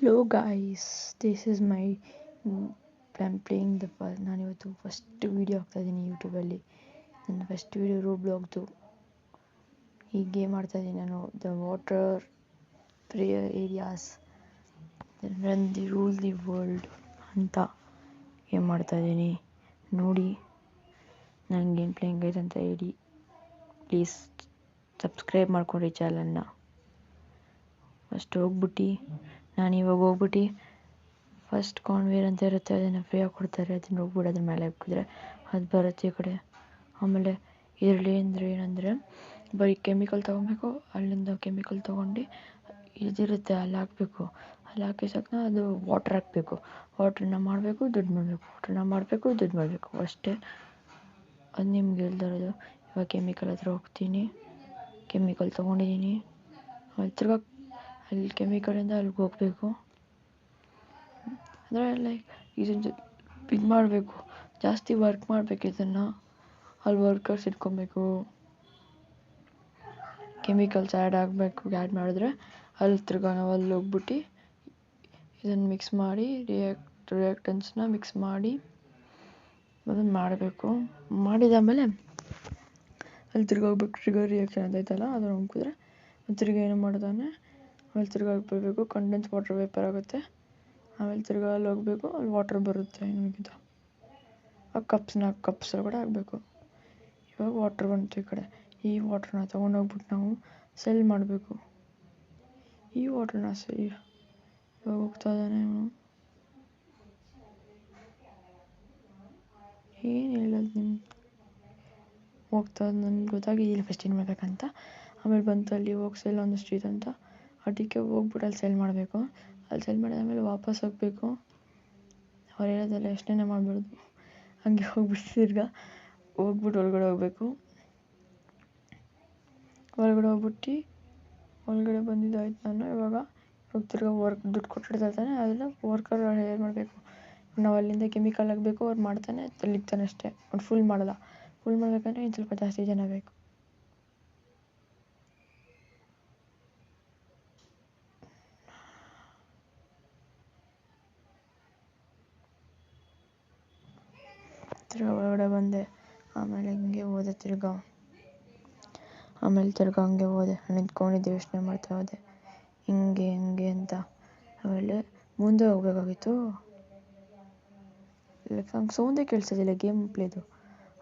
Hello guys, this is my I'm playing the first. ನಾನು ಇವತ್ತು first video ಹಾಕ್ತಾ ಇದ್ದೀನಿ ಯೂಟ್ಯೂಬಲ್ಲಿ. ನನ್ನ ಫಸ್ಟ್ ವೀಡಿಯೋ ರೂಬ್ಲಾಗ್ದು. ಈ ಗೇಮ್ ಆಡ್ತಾ ಇದ್ದೀನಿ ನಾನು. The water prayer areas run the rule the world ಅಂತ ಗೇಮ್ ಮಾಡ್ತಾ ಇದ್ದೀನಿ. ನೋಡಿ ನನ್ನ ಗೇಮ್ ಪ್ಲೇ ಹೆಂಗೈತೆ ಅಂತ ಹೇಳಿ. ಪ್ಲೀಸ್ ಸಬ್ಸ್ಕ್ರೈಬ್ ಮಾಡ್ಕೊಡಿ ಚಾನಲ್ನ. ಫಸ್ಟ್ ಹೋಗ್ಬಿಟ್ಟು ನಾನು ಇವಾಗ ಹೋಗ್ಬಿಟ್ಟು ಫಸ್ಟ್ ಕಾನ್ವೇರ್ ಅಂತ ಇರುತ್ತೆ, ಅದನ್ನು ಫ್ರೀಯಾಗಿ ಕೊಡ್ತಾರೆ. ಅದನ್ನು ಹೋಗ್ಬಿಟ್ಟು ಅದ್ರ ಮೇಲೆ ಹಾಕಿದ್ರೆ ಅದು ಬರುತ್ತೆ ಈ ಕಡೆ. ಆಮೇಲೆ ಇದರಲ್ಲಿ ಏನಂದರೆ ಬರೀ ಕೆಮಿಕಲ್ ತೊಗೊಬೇಕು. ಅಲ್ಲಿಂದ ಕೆಮಿಕಲ್ ತೊಗೊಂಡು ಇದಿರುತ್ತೆ ಅಲ್ಲಿ ಹಾಕಬೇಕು. ಅಲ್ಲಿ ಹಾಕಿ ಸಾಕನ ಅದು ವಾಟ್ರ್ ಹಾಕಬೇಕು. ವಾಟ್ರನ್ನ ಮಾಡಬೇಕು, ದುಡ್ಡು ಮಾಡಬೇಕು. ವಾಟ್ರನ್ನ ಮಾಡಬೇಕು, ದುಡ್ಡು ಮಾಡಬೇಕು, ಅಷ್ಟೇ. ಅದು ನಿಮ್ಗೆ ಹೇಳ್ದಿರೋದು. ಇವಾಗ ಕೆಮಿಕಲ್ ಹತ್ರ ಹೋಗ್ತೀನಿ. ಕೆಮಿಕಲ್ ತೊಗೊಂಡಿದ್ದೀನಿ. ತಿರ್ಗಾ ಅಲ್ಲಿ ಕೆಮಿಕಲಿಂದ ಅಲ್ಲಿಗೆ ಹೋಗಬೇಕು. ಅಂದರೆ ಲೈಕ್ ಇದನ್ನು ಇದು ಮಾಡಬೇಕು, ಜಾಸ್ತಿ ವರ್ಕ್ ಮಾಡಬೇಕು. ಇದನ್ನು ಅಲ್ಲಿ ವರ್ಕರ್ಸ್ ಇಟ್ಕೊಬೇಕು. ಕೆಮಿಕಲ್ಸ್ ಆ್ಯಡ್ ಆಗಬೇಕು. ಆ್ಯಡ್ ಮಾಡಿದ್ರೆ ಅಲ್ಲಿ ತಿರ್ಗಾ ನಾವು ಅಲ್ಲಿ ಹೋಗ್ಬಿಟ್ಟು ಇದನ್ನು ಮಿಕ್ಸ್ ಮಾಡಿ ರಿಯಾಕ್ಟೆನ್ಸ್ನ ಮಿಕ್ಸ್ ಮಾಡಿ ಅದನ್ನು ಮಾಡಬೇಕು. ಮಾಡಿದಾದಮೇಲೆ ಅಲ್ಲಿ ತಿರ್ಗಾ ಹೋಗ್ಬೇಕು. ಟ್ರಿಗರ್ ರಿಯಾಕ್ಷನ್ ಅಂತ ಐತಲ್ಲ ಅದನ್ನು ಹೋಗಿದ್ರೆ ತಿರ್ಗಾ ಏನು ಮಾಡ್ತಾನೆ, ಆಮೇಲೆ ತಿರ್ಗಾ ಬರಬೇಕು. ಕಂಡೆನ್ಸ್ ವಾಟರ್ ವೇಪರ್ ಆಗುತ್ತೆ. ಆಮೇಲೆ ತಿರ್ಗಾ ಅಲ್ಲಿ ಹೋಗಬೇಕು. ಅಲ್ಲಿ ವಾಟರ್ ಬರುತ್ತೆ ನಿಮಗಿಂತ. ಆ ಕಪ್ಸ್ ಒಳಗಡೆ ಆಗಬೇಕು. ಇವಾಗ ವಾಟ್ರ್ ಬಂತು ಈ ಕಡೆ. ಈ ವಾಟ್ರನ್ನ ತೊಗೊಂಡೋಗ್ಬಿಟ್ಟು ನಾವು ಸೆಲ್ ಮಾಡಬೇಕು. ಈ ವಾಟ್ರನ್ನ ಇವಾಗ ಹೋಗ್ತಾ ಇದ್ದಾನೆ ಅವನು. ಏನು ಹೇಳೋದು ನಿಮ್ಗೆ, ಹೋಗ್ತಾ ನನಗೆ ಗೊತ್ತಾಗಿದ್ದಿಲ್ಲ ಫಸ್ಟ್ ಏನು ಮಾಡಬೇಕಂತ. ಆಮೇಲೆ ಬಂತು ಅಲ್ಲಿ ಹೋಗಿ ಸೆಲ್ ಆನ್ ದ ಸ್ಟ್ರೀಟ್ ಅಂತ. ಅದಕ್ಕೆ ಹೋಗ್ಬಿಟ್ಟು ಅಲ್ಲಿ ಸೆಲ್ ಮಾಡಬೇಕು. ಅಲ್ಲಿ ಸೆಲ್ ಮಾಡಿದಾದ್ಮೇಲೆ ವಾಪಸ್ ಹೋಗಬೇಕು. ಅವ್ರು ಹೇಳೋದೆಲ್ಲ ಯೋಚನೆ ಮಾಡಬಾರ್ದು. ಹಂಗೆ ಹೋಗ್ಬಿಟ್ಟು ತಿರ್ಗಾ ಹೋಗ್ಬಿಟ್ಟು ಒಳಗಡೆ ಹೋಗಬೇಕು. ಒಳಗಡೆ ಬಂದಿದ್ದಾಯ್ತು. ನಾನು ಇವಾಗ ತಿರ್ಗಾ ದುಡ್ಡು ಕೊಟ್ಟಿರ್ತಾನೆ. ಅದನ್ನು ವರ್ಕರ್ ಏನು ಮಾಡಬೇಕು, ನಾವು ಅಲ್ಲಿಂದ ಕೆಮಿಕಲ್ ಆಗಬೇಕು. ಅವ್ರು ಮಾಡ್ತಾನೆ ಅಲ್ಲಿಗ್ತಾನೆ ಅಷ್ಟೇ. ಅವ್ನು ಫುಲ್ ಮಾಡಲ್ಲ. ಫುಲ್ ಮಾಡಬೇಕಂದ್ರೆ ಇನ್ನು ಸ್ವಲ್ಪ ಜಾಸ್ತಿ ಜನ ಬೇಕು. ತಿರ್ಗಾ ಒಳಗಡೆ ಬಂದೆ. ಆಮೇಲೆ ಹಿಂಗೆ ಹೋದೆ ತಿರ್ಗಾ ಹಂಗೆ ಹೋದೆ. ನಿಂತ್ಕೊಂಡಿದ್ದೆ, ಯೋಚನೆ ಮಾಡ್ತಾ ಹೋದೆ ಹಿಂಗೆ ಅಂತ. ಆಮೇಲೆ ಮುಂದೆ ಹೋಗ್ಬೇಕಾಗಿತ್ತು. ಲೈಕ್ ನಂಗೆ ಸೌಂಡೇ ಕೇಳಿಸೋದಿಲ್ಲ ಗೇಮ್ ಪ್ಲೇದು.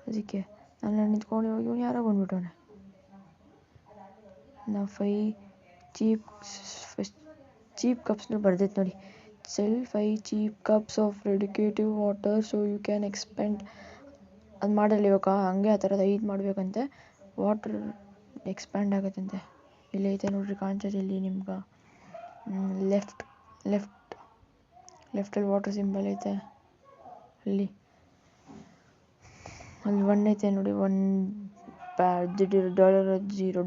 ಅದಕ್ಕೆ ನಾನು ನಿಂತ್ಕೊಂಡು ಹೋಗಿ ಇವನು ಯಾರೋ ಬಂದ್ಬಿಟ್ಟವನೆ. ನಾವು 5 ಚೀಪ್ ಕಪ್ಸ್ನ ಬರ್ದೈತೆ ನೋಡಿ. Sell 5 cheap cups of radioactive water so you can expend. ಅದು ಮಾಡಲ್ಲ ಇವಾಗ. ಹಂಗೆ ಆ ಥರದ 5 ಮಾಡಬೇಕಂತೆ. Water expand ಆಗುತ್ತಂತೆ. ಇಲ್ಲೈತೆ ನೋಡ್ರಿ, ಕಾಣಿಸೋದು ಇಲ್ಲಿ ನಿಮ್ಗೆ. ಲೆಫ್ಟಲ್ಲಿ ವಾಟರ್ ಸಿಂಬಲ್ ಐತೆ. ಅಲ್ಲಿ 1 ಐತೆ ನೋಡಿ. $1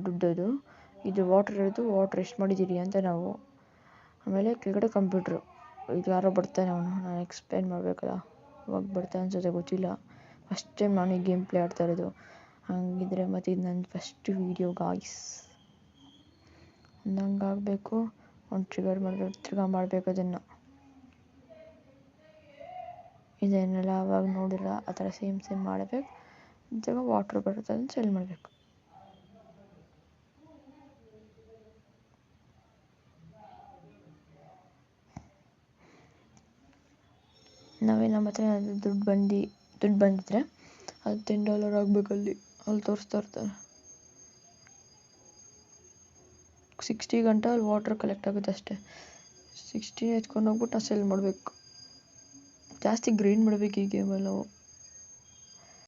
ದುಡ್ಡದು. ಇದು ವಾಟರ್ ಇರೋದು. ವಾಟ್ರ್ ಎಷ್ಟು ಮಾಡಿದ್ದೀರಿ ಅಂತ ನಾವು. ಆಮೇಲೆ ಕೆಳಗಡೆ ಕಂಪ್ಯೂಟ್ರು. ಇದು ಯಾರೋ ಬರ್ತಾನೆ ಅವನು. ನಾನು ಎಕ್ಸ್ಪ್ಲೇನ್ ಮಾಡಬೇಕಲ್ಲ. ಇವಾಗ ಬರ್ತಾನೆ ಅನ್ಸುತ್ತೆ, ಗೊತ್ತಿಲ್ಲ. ಫಸ್ಟ್ ಟೈಮ್ ನಾನು ಈ ಗೇಮ್ ಪ್ಲೇ ಆಡ್ತಾ ಇರೋದು. ಹಂಗಿದ್ರೆ ಮತ್ತು ಇದು ನನ್ನ ಫಸ್ಟ್ ವೀಡಿಯೋ ಗಾಯ್ಸ್. ಹಂಗೆ ಆಗಬೇಕು. ಒಂದು ಟ್ರಿಗರ್ ಮಾಡಬೇಕು. ತಿರ್ಗಾ ಮಾಡಬೇಕು ಅದನ್ನು. ಇದನ್ನೆಲ್ಲ ಆವಾಗ ನೋಡಿಲ್ಲ. ಆ ಥರ ಸೇಮ್ ಮಾಡಬೇಕು. ತಿರ್ಗಾ ವಾಟ್ರ್ ಬರುತ್ತೆ, ಅದನ್ನು ಸೆಲ್ ಮಾಡಬೇಕು. ನಮ್ಮ ಹತ್ರ ದುಡ್ಡು ಬಂದಿದ್ರೆ ಅದು $10 ಆಗಬೇಕು. ಅಲ್ಲಿ ತೋರಿಸ್ತಾ ಇರ್ತಾರೆ. 60 ಗಂಟೆ ಅಲ್ಲಿ ವಾಟ್ರ್ ಕಲೆಕ್ಟ್ ಆಗುತ್ತೆ ಅಷ್ಟೇ. 60 ಎತ್ಕೊಂಡು ಹೋಗ್ಬಿಟ್ಟು ನಾವು ಸೆಲ್ ಮಾಡಬೇಕು. ಜಾಸ್ತಿ ಗ್ರೈಂಡ್ ಮಾಡಬೇಕು ಈ ಗೇಮಲ್ಲಿ ನಾವು.